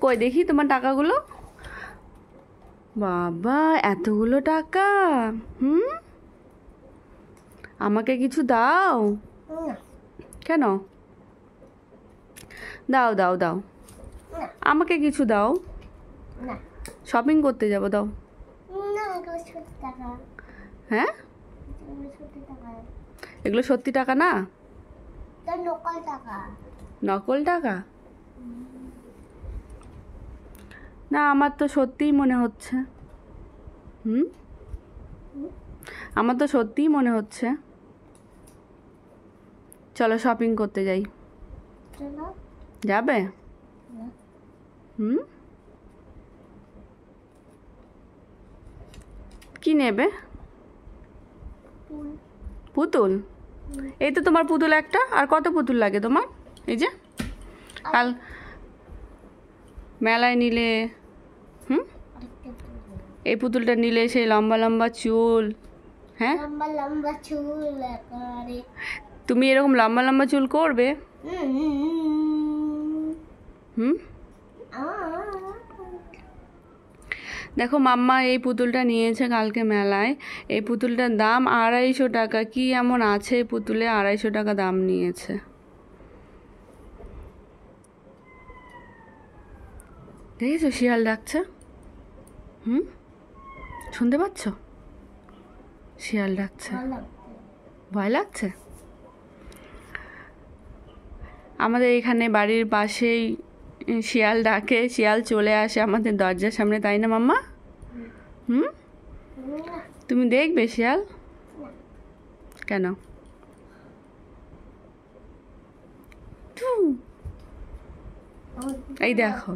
কই দেখি তোমার টাকাগুলো। বাবা এতগুলো টাকা। আমাকে কিছু দাও। কেন? দাও দাও দাও, আমাকে কিছু দাও। শপিং করতে যাবো, দাও। হ্যাঁ, এগুলো সত্যি টাকা না, নকল টাকা। না, আমার তো সত্যিই মনে হচ্ছে। আমার তো সত্যিই মনে হচ্ছে। চলো শপিং করতে যাই। যাবে? কি নেবে? পুতুল? এই তো তোমার পুতুল একটা, আর কত পুতুল লাগে তোমার? এই যে কাল মেলায় নিলে, এই পুতুলটা নিলে সেই লম্বা লম্বা চুল। হ্যাঁ, লম্বা চুল। তুমি এরকম লম্বা লম্বা চুল করবে? দেখো মাম্মা এই পুতুলটা নিয়েছে কালকে মেলায়। এই পুতুলটার দাম 250 টাকা। কি এমন আছে এই পুতুলে 250 টাকা দাম নিয়েছে? দেখেছো শিয়াল ডাকছে? শুনতে পাচ্ছ? শিয়াল ডাকছে। ভয় লাগছে? আমাদের এখানে বাড়ির পাশেই শিয়াল ডাকে, শিয়াল চলে আসে আমাদের দরজার সামনে, তাই না মাম্মা? তুমি দেখবে শিয়াল? কেন? এই দেখো,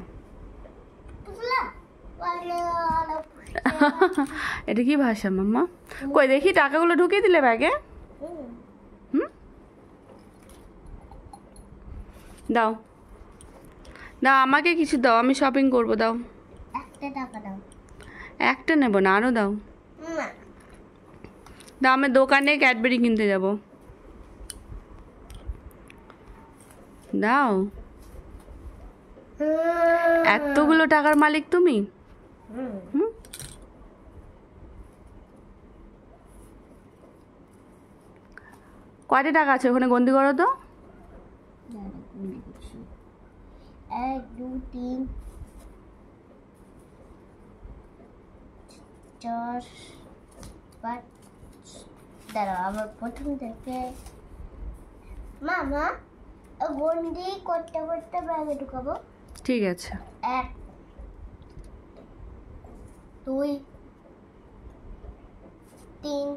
এটা কি ভাষা মাম্মা? কই দেখি টাকাগুলো ঢুকিয়ে দিলে ব্যাগে? দাও দাও, আমাকে কিছু দাও, আমি শপিং করবো। দাও, একটা নেবো না, আরো দাও। দাও, আমি দোকানে ক্যাডবেরি কিনতে যাব। দাও। এতগুলো টাকার মালিক তুমি? কয়টা টাকা আছে ওখানে, গন্তি করো তো। 1 2 3 4 5। দাঁড়াও, আমার প্রথম থেকে মামা গন্ডি করতে করতে ব্যাগে ঢুকাবো। ঠিক আছে। 1 2 3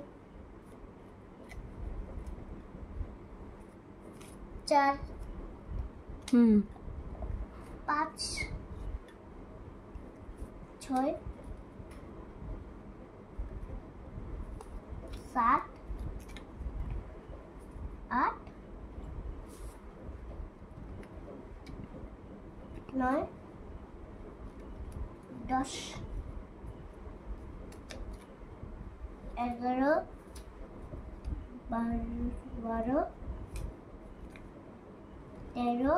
4 5 6 7 8 9 10 11 12 13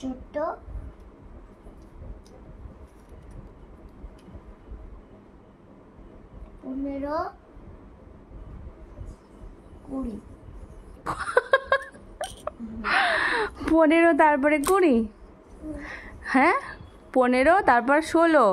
14 15 20। 15 তারপরে 20? হ্যাঁ, 15 তারপর 16।